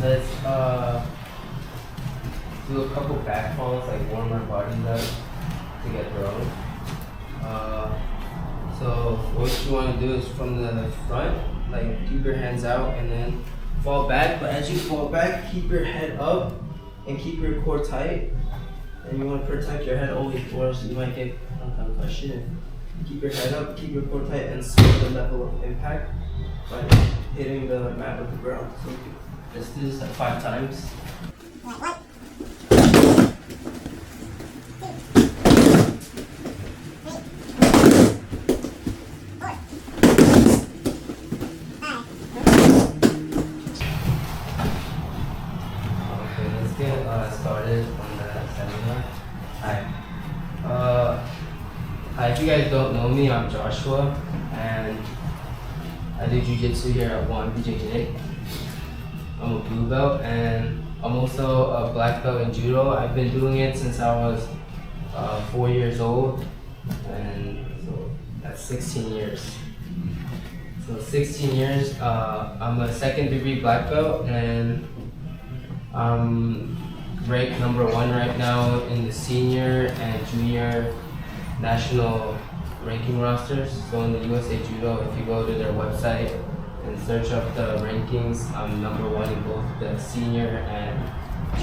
let's do a couple back falls, like warm our bodies up to get thrown. So what you want to do is from the front, like keep your hands out and then fall back. But as you fall back, keep your head up and keep your core tight. And you want to protect your head always, or else you might get concussion. Keep your head up, keep your core tight, and slow the level of impact by hitting the mat with the ground. So let's do this like 5 times. Started on the seminar. Hi, if you guys don't know me, I'm Joshua, and I do Jiu-Jitsu here at Won BJJ. I'm a blue belt, and I'm also a black belt in Judo. I've been doing it since I was 4 years old, and so that's 16 years. So 16 years, I'm a 2nd degree black belt, and I'm ranked number 1 right now in the senior and junior national ranking rosters. So in the USA Judo, if you go to their website and search up the rankings, I'm number 1 in both the senior and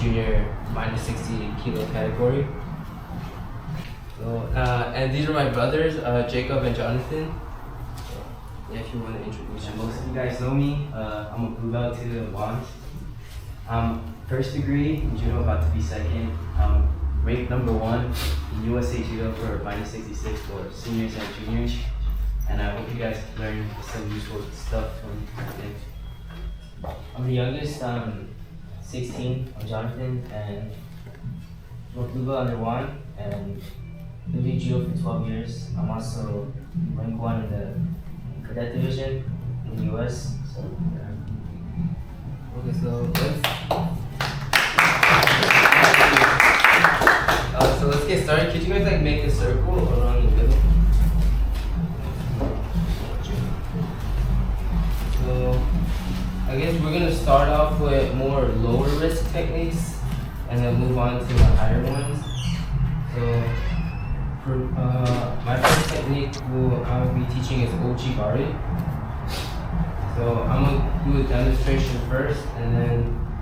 junior minus 60 kilo category. So, and these are my brothers, Jacob and Jonathan. So, yeah, if you want to introduce yourself. Most of you guys know me. I'm a blue belt to the Won. 1st degree in Judo, about to be 2nd. Ranked number 1 in USA Judo for minus 66 for seniors and juniors. And I hope you guys learn some useful stuff from Technic. I'm the youngest, 16. I'm Jonathan, and I'm a blue belt under Won, and I've been doing Judo for 12 years. I'm also ranked 1 in the cadet division in the US. So, Okay, so let's get started. Could you guys like make a circle around the middle? So I guess we're gonna start off with more lower risk techniques and then move on to the higher ones. So for my first technique I'll be teaching is Ouchi Gari. So I'm gonna do a demonstration first, and then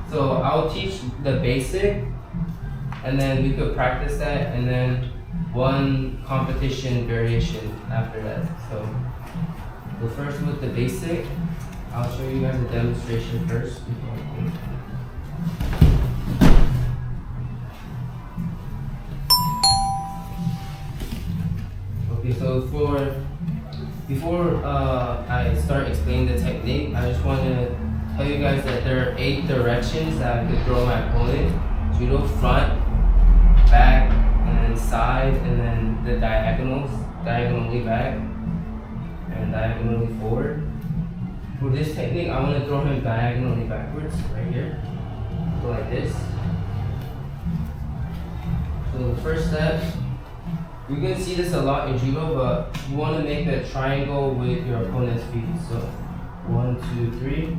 so I'll teach the basic, and then we could practice that, and then one competition variation after that. So first with the basic, I'll show you guys a demonstration first. Okay, so before I start explaining the technique, I just want to tell you guys that there are 8 directions that I could throw my opponent. Judo front, back, and then side, and then the diagonals, diagonally back, and diagonally forward. For this technique, I want to throw him diagonally backwards, right here. So like this. So the first step, you're going to see this a lot in Judo, but you want to make a triangle with your opponent's feet. So 1, 2, 3.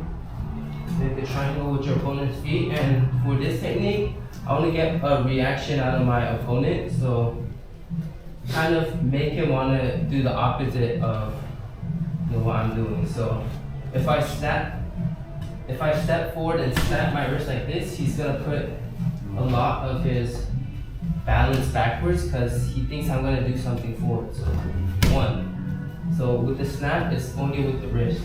Make a triangle with your opponent's feet. And for this technique, I want to get a reaction out of my opponent. So kind of make him want to do the opposite of what I'm doing. So if I step forward and snap my wrist like this, he's going to put a lot of his balance backwards because he thinks I'm going to do something forward. So 1. So with the snap, it's only with the wrist.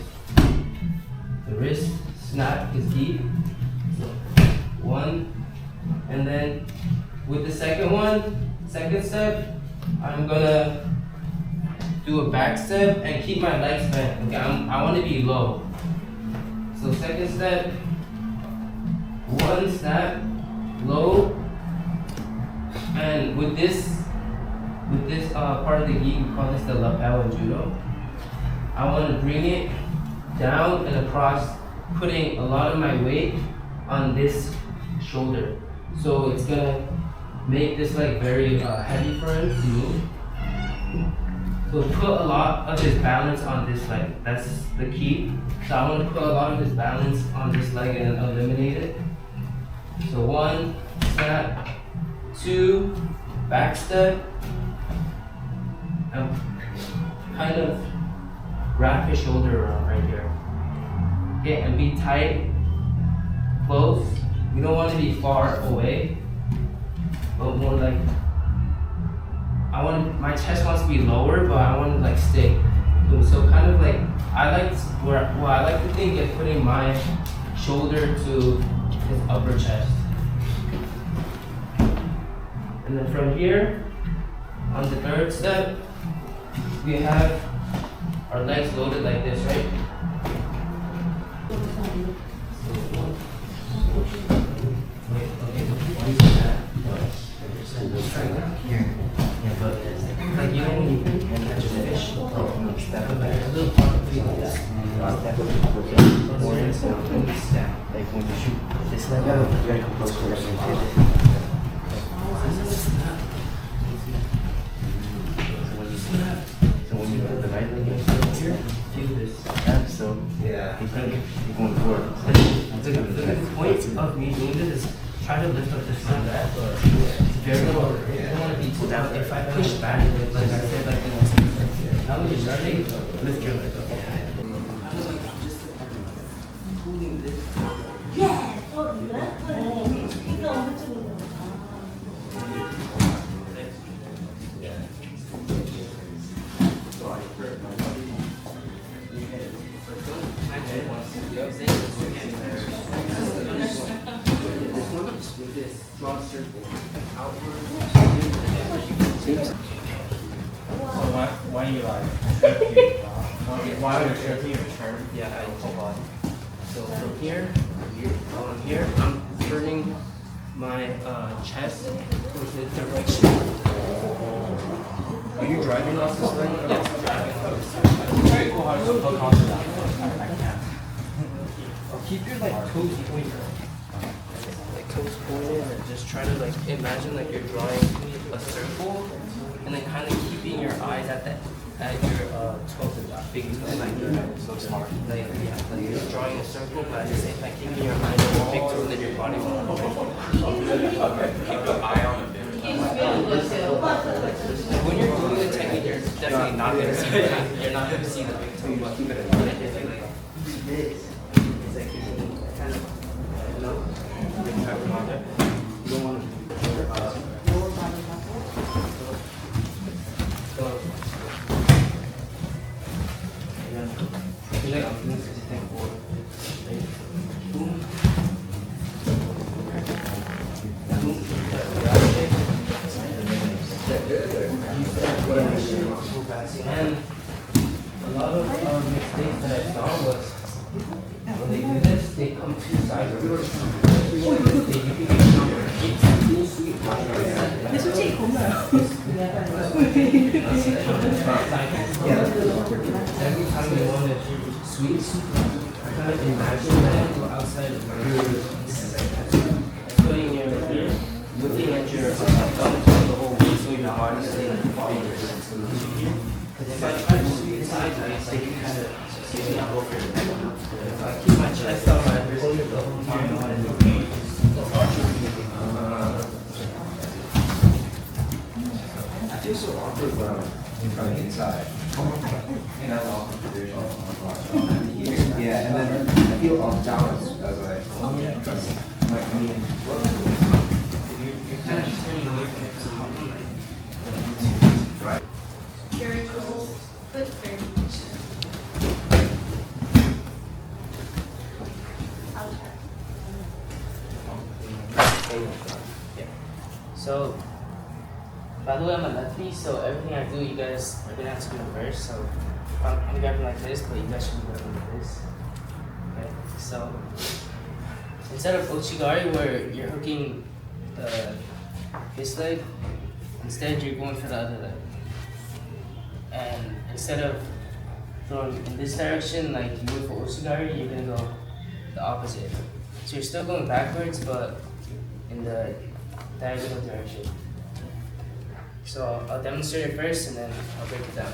The wrist snap is deep. So 1. And then with the second step, I'm going to do a back step and keep my legs bent. Okay, I want to be low. So second step, 1 snap, low. And with this part of the gi, we call this the lapel in Judo. I want to bring it down and across, putting a lot of my weight on this shoulder. So it's gonna make this like very heavy for him to move. So put a lot of his balance on this leg. That's the key. So I want to put a lot of his balance on this leg and eliminate it. So 1, snap, 2, back step, and kind of wrap his shoulder around right here. Okay, and be tight, close. You don't want to be far away, but more like, my chest wants to be lower, but I want to like stay. So kind of like, I like to think is putting my shoulder to his upper chest. And then from here, on the third step, we have our legs loaded like this, right? Wait, okay, yeah, but like you know when you catch a fish, step back a little part of like that. Like when you shoot this leg out, you gotta come close to it. So when you put the right leg in here, feel this. So yeah, you think you're going forward. The point of me doing this is try to lift up this leg back. It's very low. I don't want to be too down. If I push back, like I said, like now when you're starting, lift your leg up. Yeah. 이거 오른쪽으로. Draw a circle outward. Why you like? Why would you turn? Yeah, hold on. So from here, on here, I'm turning my chest towards the direction. Are you driving off this leg? Yes, I'm driving. Very cool how you hook onto that. I can't. Keep your like toes pointed. Like toes pointed, and just try to like imagine like you're drawing a circle, and then kind of keeping your eyes at your toes and big toes, like so smart. Like yeah, like you're drawing a circle, but at the same time keeping your eyes on your big toes and your body. Okay. Keep the eye on the big. When you're doing the technique, you're definitely not gonna see that. You're not gonna see the big toe, but keep it in mind. If you like this, it's like you kind of, you know, you don't want to. So, like I'm doing this thing forward. Boom. And a lot of mistakes that I saw was when they do this, they come too sideways. 근데 솔직히 겁나요. Every time you want to sweep, kind of imagine that you go outside of putting your looking at your thumb the whole way so your body stays like because if I try to sweep sideways, they can kind of see me over. If I keep my chest on my wrist the whole time, I feel so awkward when I'm from the inside. And that's awkward position. Yeah, and then I feel off balance as I like me. you're kind of turning away from it. Right. Very cool. Good, very much. So, by the way, I'm a lefty, so everything I do, you guys are gonna have to do reverse. So, I'm grabbing like this, but you guys should be grabbing like this. Okay, so instead of Ouchi Gari, where you're hooking this leg, instead you're going for the other leg. And instead of throwing in this direction, like you would for Ouchi Gari, you're gonna go the opposite. So you're still going backwards, but in the diagonal direction. So I'll demonstrate it first and then I'll break it down.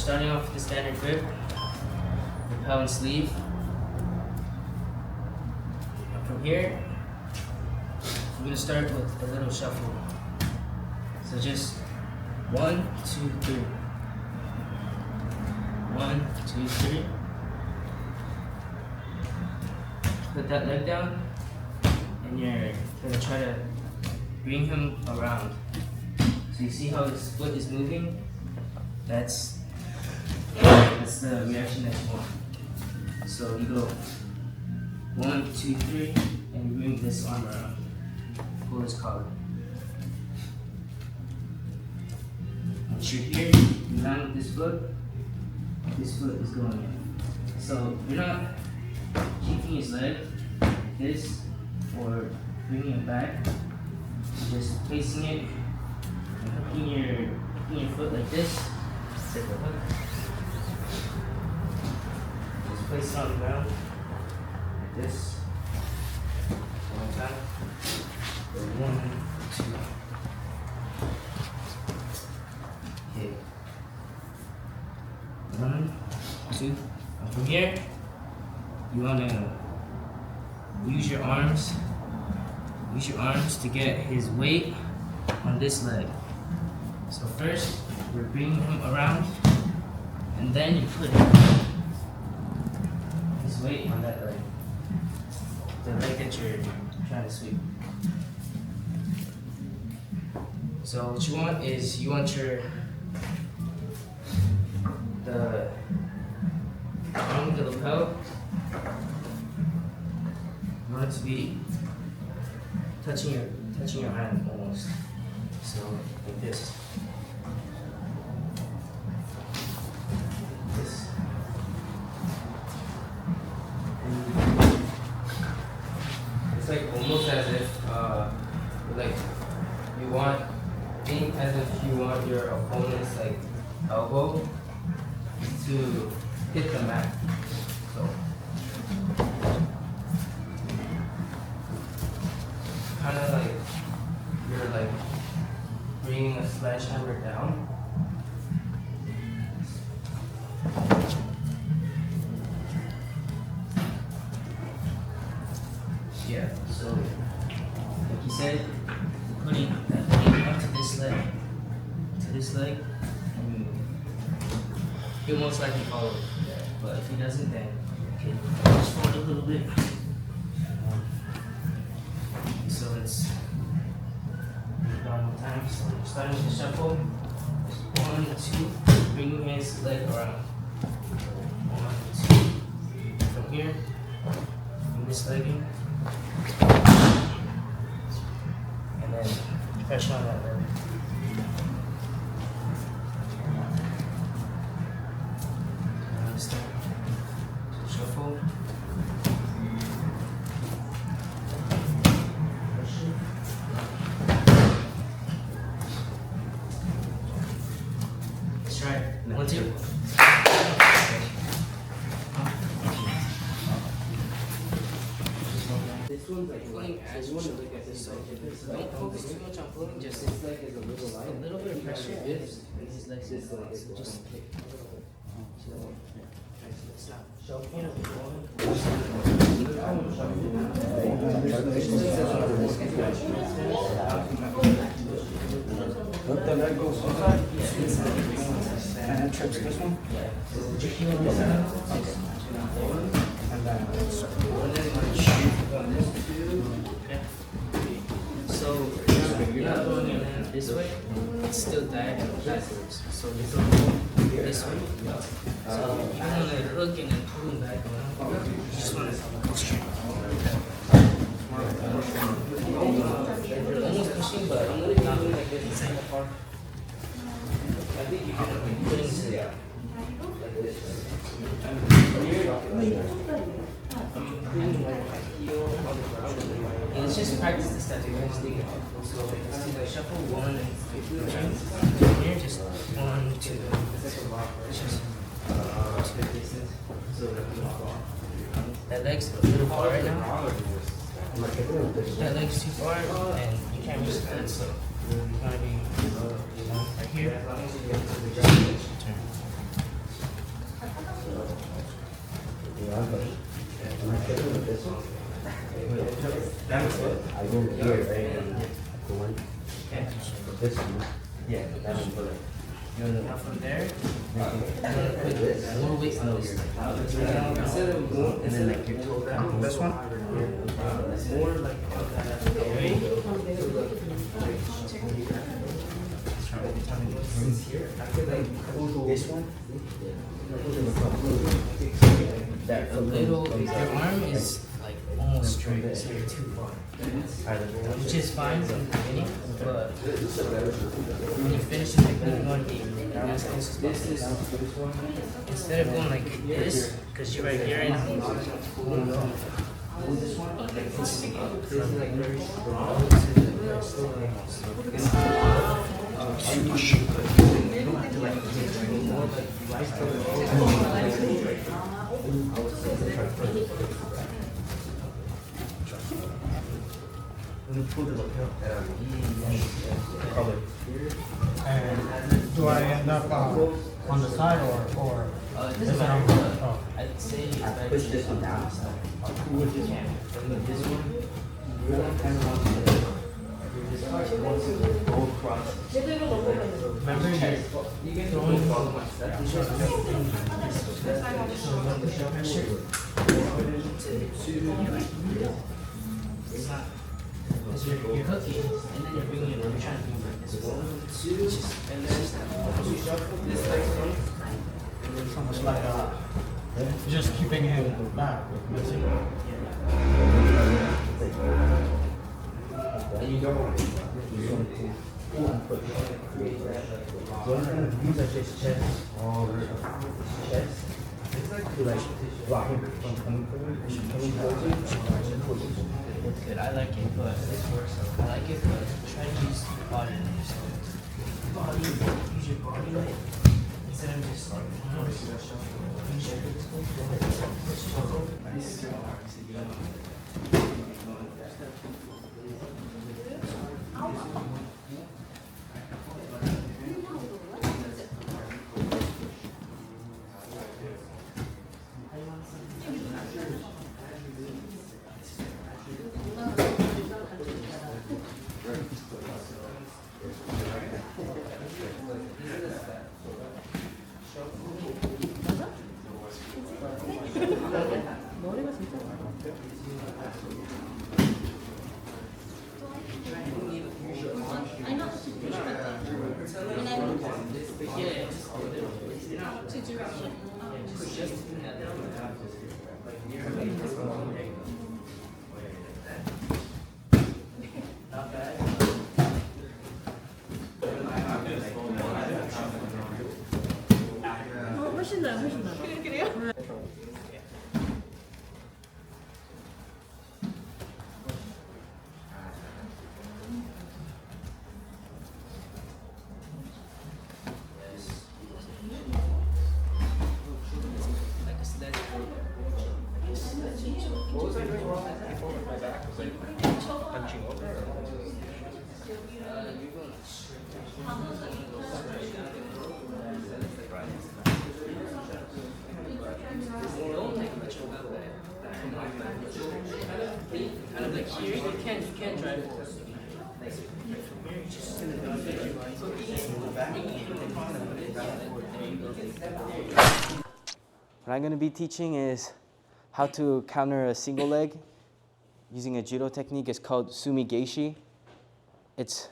starting off with the standard grip, lapel and sleeve. And from here, we're gonna start with a little shuffle. So just 1, 2, 3. 1, 2, 3. Put that leg down, and you're gonna try to bring him around. So you see how his foot is moving? That's the reaction that you want. So you go 1, 2, 3, and you bring this arm around. Pull his collar. Once you're here, you land with this foot is going in. So you're not keeping his leg like this or bringing it back. You're just placing it and hooking your foot like this. Take a hook. Just place it on the ground like this. One time. Go 1, 2. Okay. 1, 2. And from here, you want to use your arms to get his weight on this leg. So first, we're bringing him around, and then you put his weight on that leg, the leg that you're trying to sweep. So what you want is the arm of the lapel. You want it to be touching your hand almost. So like this. This. It's like almost as if like think as if you want your opponent's like elbow to hit the mat. So kind of like you're like bringing a sledgehammer down. Yeah, so like you said, putting that leg onto this leg, and he'll most likely follow it. But if he doesn't, then okay, just fold a little bit. So it's one more time. So starting with the shuffle. 1, 2, bringing his leg around. 1, 2. From here, bring this leg in. And then pressure on that leg. And this time, shuffle. Let's try it. 1, 2. This one's like pulling as you want to look at this. So don't focus too much on pulling, just his leg is a little bit of pressure and his legs is like so just stop. Show point of Let the leg go inside. And it trips this one. And then so you're not going your hand this way, it's still diagonal backwards. So this way. So you don't want to hook and then pull him back around. You just want to go straight. Almost pushing, but I'm not doing like this. I think you can put it into like this. Let's just practice the steps. We're just leave it. So let's do the shuffle 1 and 2. Here, just 1, 2. It's just 2 distance. So that leg's a little far right now. That leg's too far, and you can't use that. So you want to be right here. Turn. That's it. I go here, right? The one. Okay. This one. Yeah, that one. Now from there, I'm gonna put this. I want to wait on this. Instead of going, And then like your toe down. This one? more like ready? This one? That a little. Your arm is like almost straight, so you're too far. Which is fine in the beginning, but when you finish the technique, you want to get as close as possible. Instead of going like this, because you're right here and this one, it's from very strong to very slow. And do I end up on the side or? It doesn't matter. Oh. I'd say it's better Push to this one down. if you can. And this one, you kind of want to just wants to go across. Remember you Throwing because you're hooking, and then you're bringing it, you're trying to bring it like this. 1, 2, and then this next one. it's almost like just keeping him back. That's it. And you don't want to These are just chest, all chest. It's like to like block him from coming towards you. It's good. I like it, but I like it, but try to use your body weight. So use your body weight instead of just like 훨씬 나아, 훨씬 나아. 그래요? kind of like here, you can't drive it. What I'm going to be teaching is how to counter a single leg using a judo technique. It's called Sumi Gaeshi. It's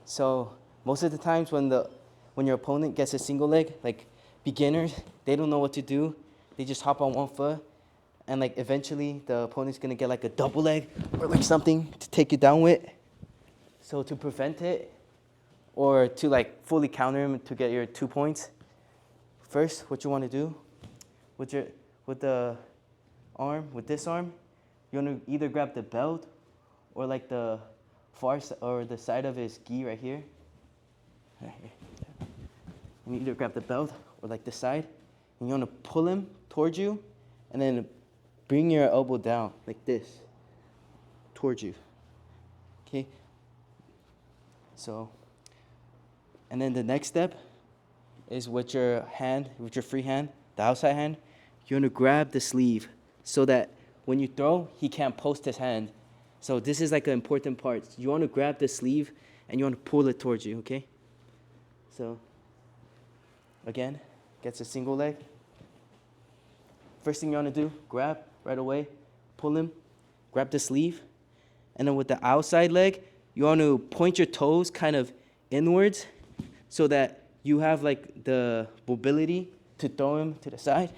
so most of the times when your opponent gets a single leg, like beginners, they don't know what to do. They just hop on one foot, and like eventually the opponent's gonna get like a double leg or like something to take you down with. So to prevent it, or to like fully counter him to get your 2 points, first what you want to do with this arm, you want to either grab the belt or like the the side of his gi right here. You either grab the belt or like the side, and you want to pull him towards you, and then bring your elbow down like this towards you. Okay. So, and then the next step is with your hand, with your free hand, the outside hand, you want to grab the sleeve so that when you throw, he can't post his hand. So this is like an important part. You want to grab the sleeve and you want to pull it towards you, okay? So, again, gets a single leg. First thing you want to do, grab right away, pull him, grab the sleeve. And then with the outside leg, you want to point your toes kind of inwards so that you have like the mobility to throw him to the side.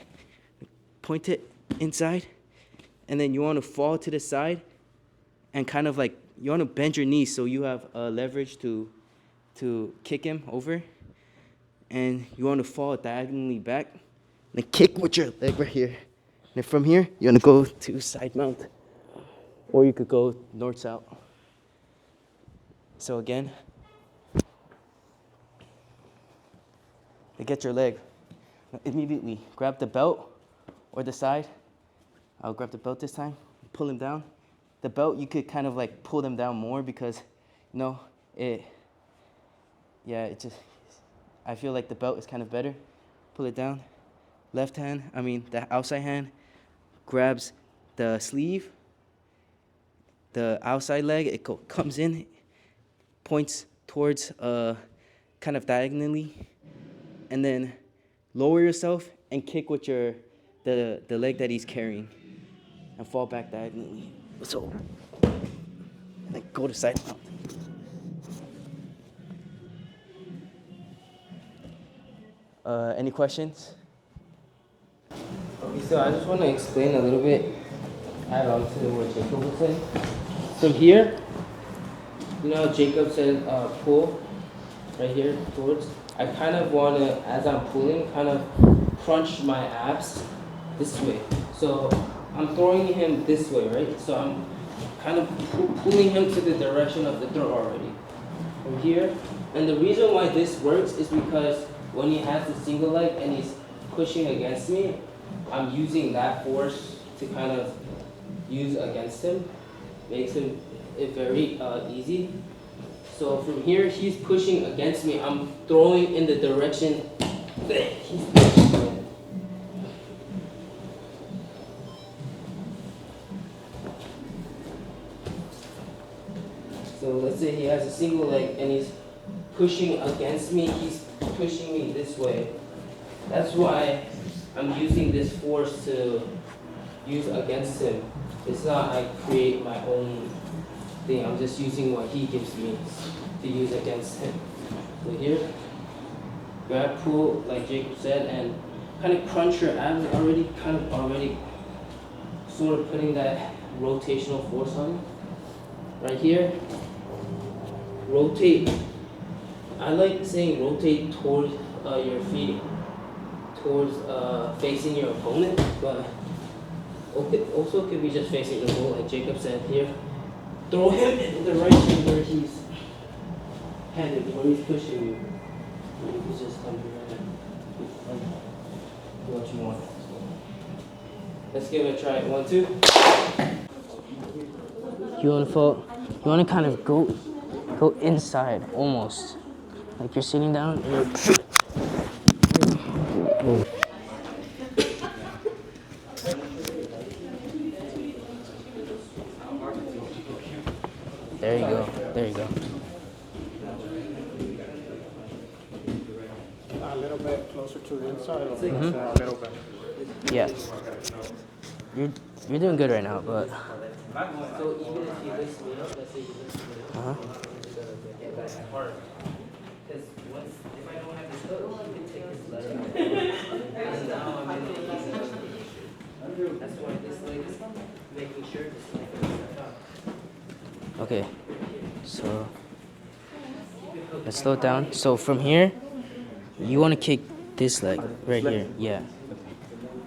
Point it inside. And then you want to fall to the side and kind of like, you want to bend your knees so you have leverage to kick him over. And you want to fall diagonally back. Then kick with your leg right here. And then from here, you want to go to side mount. Or you could go north-south. So again, to get your leg, immediately grab the belt or the side. I'll grab the belt this time, pull him down. The belt, you could kind of like pull them down more because, you know, I feel like the belt is kind of better. Pull it down. Left hand, the outside hand grabs the sleeve. The outside leg, it comes in, points towards kind of diagonally, and then lower yourself and kick with the leg that he's carrying, and fall back diagonally. So, and then go to side mount. Any questions? Okay, so I just want to explain a little bit, add on to what Jacob was saying. From here, you know how Jacob said pull right here towards? I kind of want to, as I'm pulling, kind of crunch my abs this way. So I'm throwing him this way, right? So I'm kind of pulling him to the direction of the throw already. From here. And the reason why this works is because when he has the single leg and he's pushing against me, I'm using that force to kind of use against him. Makes it very easy. So from here, he's pushing against me. I'm throwing in the direction that he's pushing. So let's say he has a single leg and he's pushing against me. He's pushing me this way. That's why I'm using this force to use against him. It's not I create my own thing. I'm just using what he gives me to use against him. So here, grab, pull, like Jacob said, and kind of crunch your abs already, sort of putting that rotational force on. Right here, rotate. I like saying rotate towards your feet, towards facing your opponent, but also could be just facing the goal, like Jacob said here. Throw him in the direction where he's headed, where he's pushing you. You can just come here and do what you want. Let's give it a try. 1, 2. You want to kind of go inside almost. Like you're sitting down and you're There you go. There you go. A little bit closer to the inside, or a little bit. Yeah. You're doing good right now, but. So even if you lift me up, let's say you lift me up, that's hard. Because if I don't have this hook, you can take this leg. And now I'm in the easy position. That's why this leg is making sure this leg is up. Okay. So let's slow it down. So from here, you want to kick this leg right here. Yeah.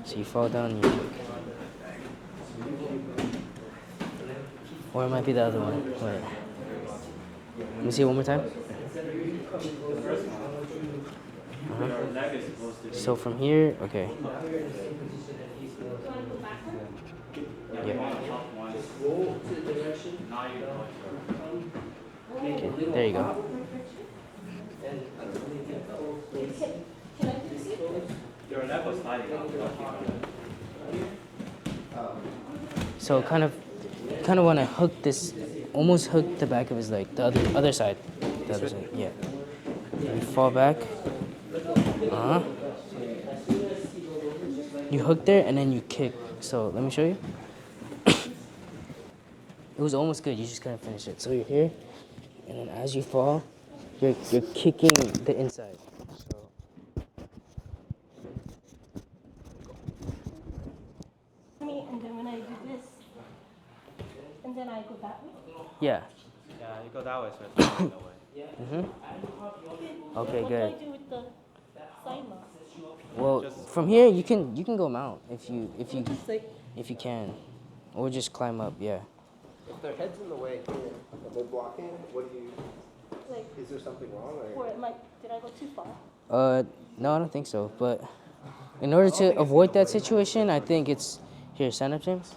So you fall down and you kick. Or it might be the other one. Wait. Let me see it one more time. So from here, okay. Yeah. Okay, there you go. Your neck was sliding. So kind of want to hook this, almost hook the back of his leg, the other side. The other side, yeah. You fall back. You hook there and then you kick. So let me show you. It was almost good. You just couldn't finish it. So you're here, and then as you fall, you're kicking the inside. So And then when I do this, and then I go that way. yeah. Yeah, you go that way, so it's not in the way. Okay, What good. do I do with the side mount? Well, from here you can go mount if you can, or just climb up. Yeah. If their head's in the way here, and they're blocking, what do you, Like, is there something wrong? Or? or did I go too far? No, I don't think so. But in order to avoid that situation, I think it's here. Stand up, James.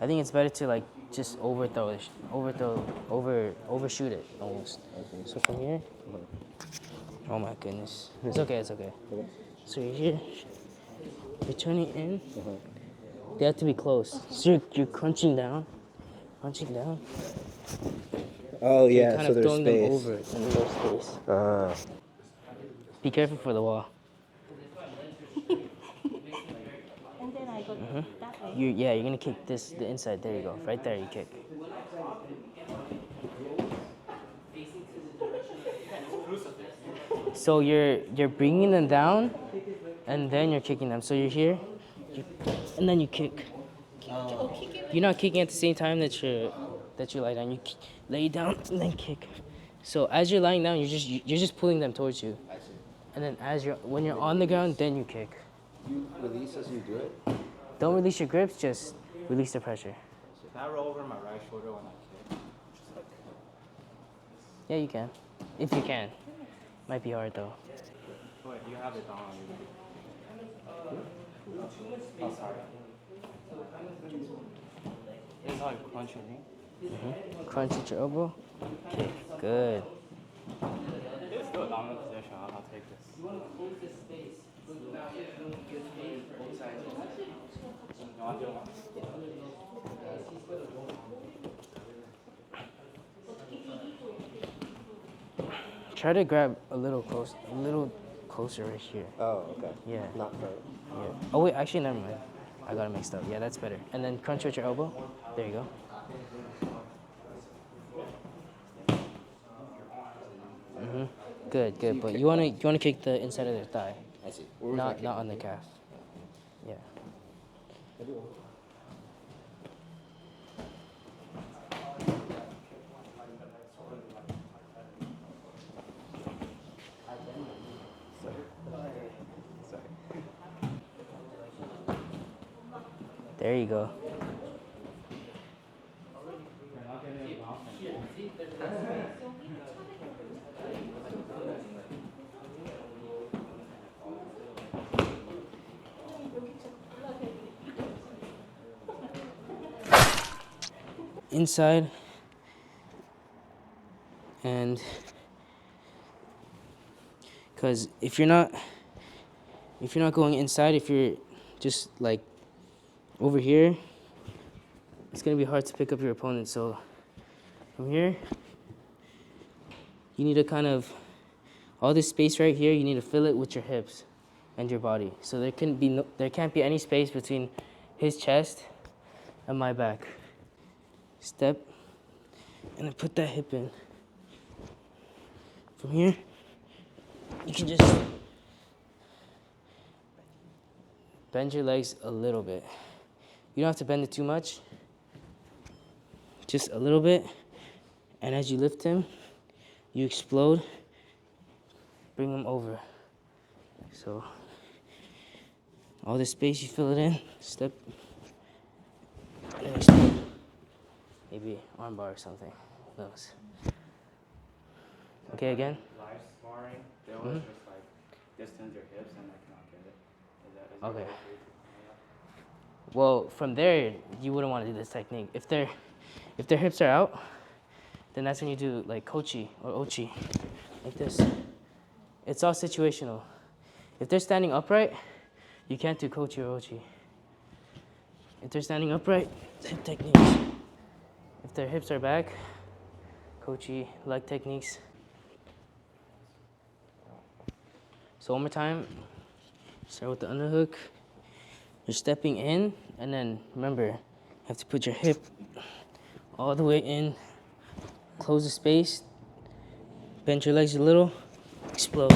I think it's better to like just overshoot it almost. So from here. Oh my goodness. It's okay. It's okay. So you're here. You're turning in. They have to be close. So you're crunching down. Oh You're yeah, kind so of there's throwing them space. over and there's space. Be careful for the wall. And then I go that way. You're gonna kick the inside. There you go. Right there, you kick. So you're bringing them down, and then you're kicking them. So you're here, and then you kick. You're not kicking at the same time that you lie down. You lay down and then kick. So as you're lying down, you're just pulling them towards you. And then when you're on the ground, then you kick. You release as you do it? Don't release your grips, just release the pressure. Can I roll over my right shoulder when I kick? Yeah, you can. If you can. Might be hard though. Wait, you have it down. Oh, sorry. This is how you crunch your knee. Crunch at your elbow. Kick. Good. It's still a dominant position. I'll take this. Try to grab a little closer right here. Oh, okay. Yeah. Not front. Yeah. Oh wait, actually never mind. I got it mixed up. Yeah, that's better. And then crunch with your elbow. There you go. Good. But you wanna kick the inside of their thigh. I see. Not on the calf. Yeah. There you go. Inside, and because if you're not going inside, if you're just like over here, it's gonna be hard to pick up your opponent. So from here, you need to kind of, all this space right here, you need to fill it with your hips and your body. So there can't be any space between his chest and my back. Step, and then put that hip in. From here, you can just bend your legs a little bit. You don't have to bend it too much, just a little bit. And as you lift him, you explode, bring him over. So all this space, you fill it in, step, and explode. Maybe armbar or something. Who knows? Okay, again. Live sparring, they always just like distance your hips and I cannot get it. Is that Okay. okay? Well, from there, you wouldn't want to do this technique. If their hips are out, then that's when you do like Kouchi or Ouchi, like this. It's all situational. If they're standing upright, you can't do Kouchi or Ouchi. If they're standing upright, hip techniques. If their hips are back, Kouchi, leg techniques. So one more time, start with the underhook. You're stepping in, and then remember, you have to put your hip all the way in, close the space, bend your legs a little, explode.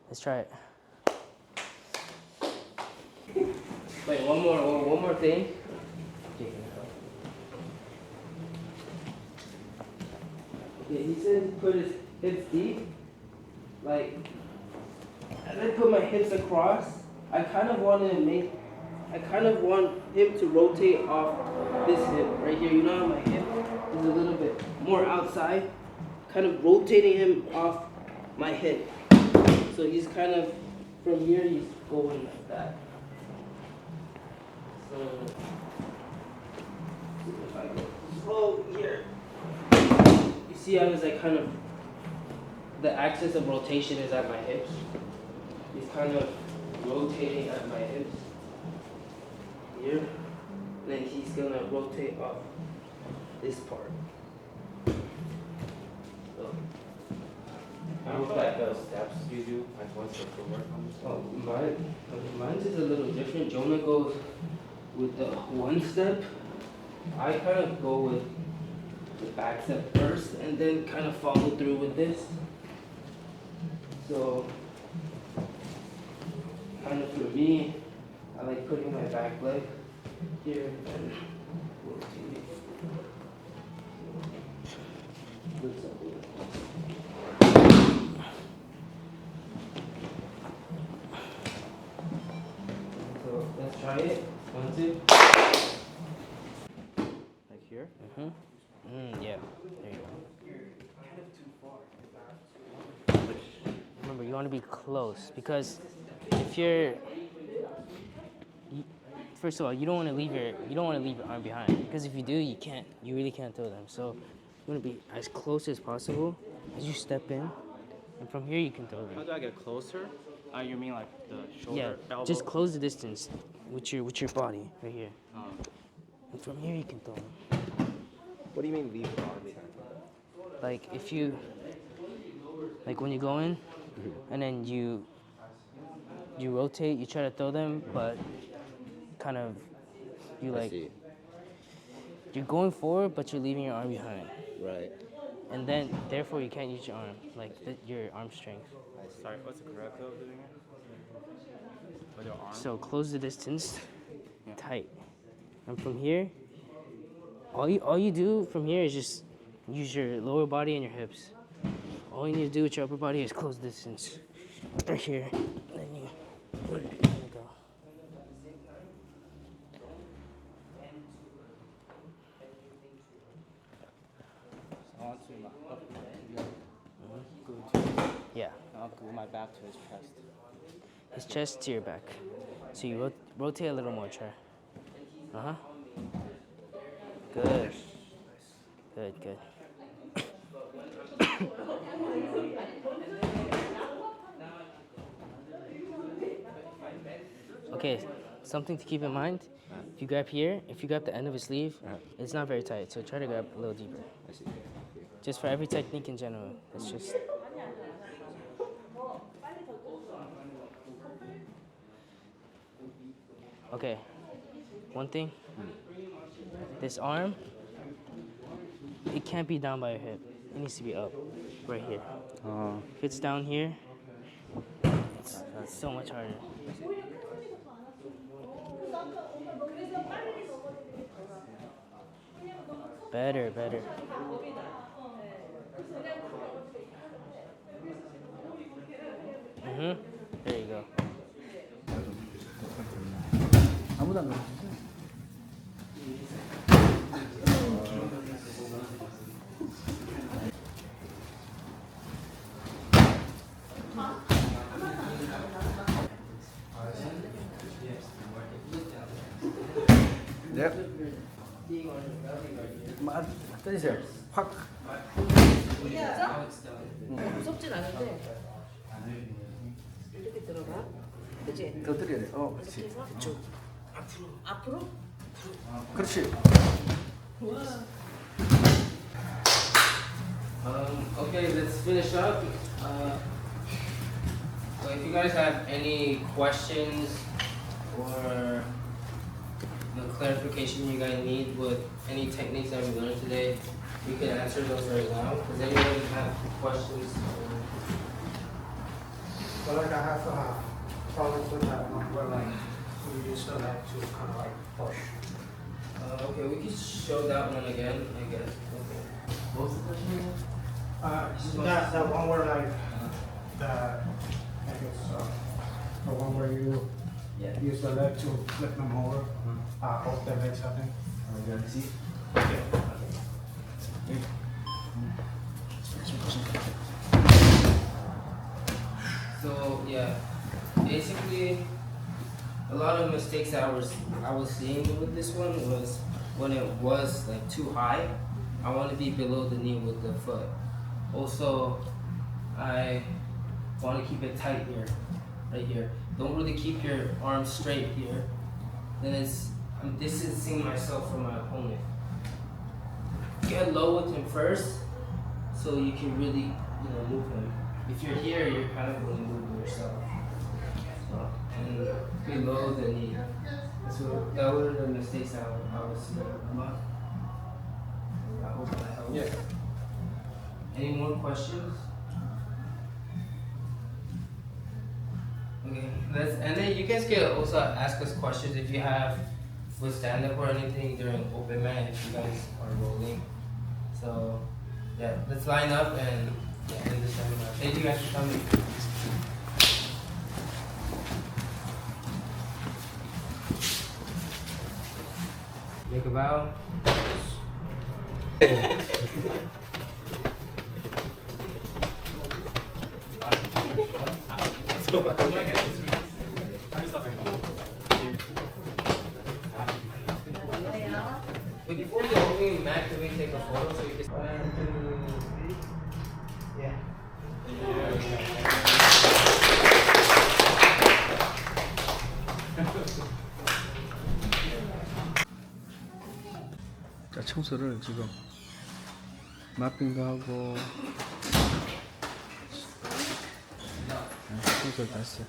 Let's try it. Wait, one more thing. Okay, he says put his hips deep. Like, as I put my hips across, I kind of want him to rotate off this hip right here. You know how my hip is a little bit more outside? Kind of rotating him off my hip. So he's kind of, from here, he's going like that. So, if I go slow here, you see how it's like kind of, the axis of rotation is at my hips. He's kind of rotating at my hips here. And then he's gonna rotate off this part. So, How about the steps you do? Like what's the footwork on this? oh, mine's is a little different. Jonah goes with the one step. I kind of go with the back step first and then kind of follow through with this. So, kind of for me, I like putting my back leg here and rotating. So let's try it. 1, 2. Like here? Yeah. There you go. Remember, you want to be close because if first of all, you don't want to leave your arm behind because if you do, you really can't throw them. So you want to be as close as possible as you step in, and from here you can throw them. How do I get closer? You mean like the shoulder, elbow? Just close the distance with your body right here. And from here you can throw them. What do you mean leave your arm behind? Like if you, like when you go in, and then you rotate, you try to throw them, but kind of you're going forward, but you're leaving your arm behind. Right. And then therefore you can't use your arm, like your arm strength. Sorry, what's the correct way of doing it? With your arm? So close the distance, tight. And from here, all you do from here is just use your lower body and your hips. All you need to do with your upper body is close the distance. Right here. And then you go. I want to Yeah. I'll glue my back to his chest. His chest to your back. So you rotate a little more, try. Good. Good. Okay, something to keep in mind. If you grab here, if you grab the end of his sleeve, it's not very tight, so try to grab a little deeper. I see. Just for every technique in general. It's just... Okay, one thing. This arm, it can't be down by your hip. It needs to be up, right here. If it's down here, it's so much harder. Better. There you go. 아무도 안 나왔어. 네. 때리세요. 확. 무섭진 않은데 이렇게 들어가. 그치? 더 들여야 돼. 그렇지. 이렇게 해서 쭉. 앞으로? 그렇지. Okay, let's finish up. So if you guys have any questions or clarification you guys need with any techniques that we learned today, you can answer those right now. Does anyone have questions? But like I have problems with that one where like you just don't have to kind of like push. Okay, we can show that one again, I guess. Okay. What was the question? That one where like the I guess the one where you use the leg to flip them over, off the legs, I think. You want to see? So yeah, basically, a lot of mistakes that I was seeing with this one was when it was like too high. I want to be below the knee with the foot. Also, I want to keep it tight here, right here. Don't really keep your arms straight here. Then I'm distancing myself from my opponent. Get low with him first, so you can really, move him. If you're here, you're kind of going to move yourself. So, and below the knee. So that were the mistakes I was seeing a lot. I hope that helps. Yeah. Any more questions? Okay, and then you guys can also ask us questions if you have with stand up or anything during open mat if you guys are rolling. So yeah, let's line up and end the seminar. Thank you guys for coming. Make a bow. But before the opening mat, can we take a photo so you can? 1, 2, 3. Yeah. 자, 청소를 지금 마핑도 하고 청소를 다 했어요.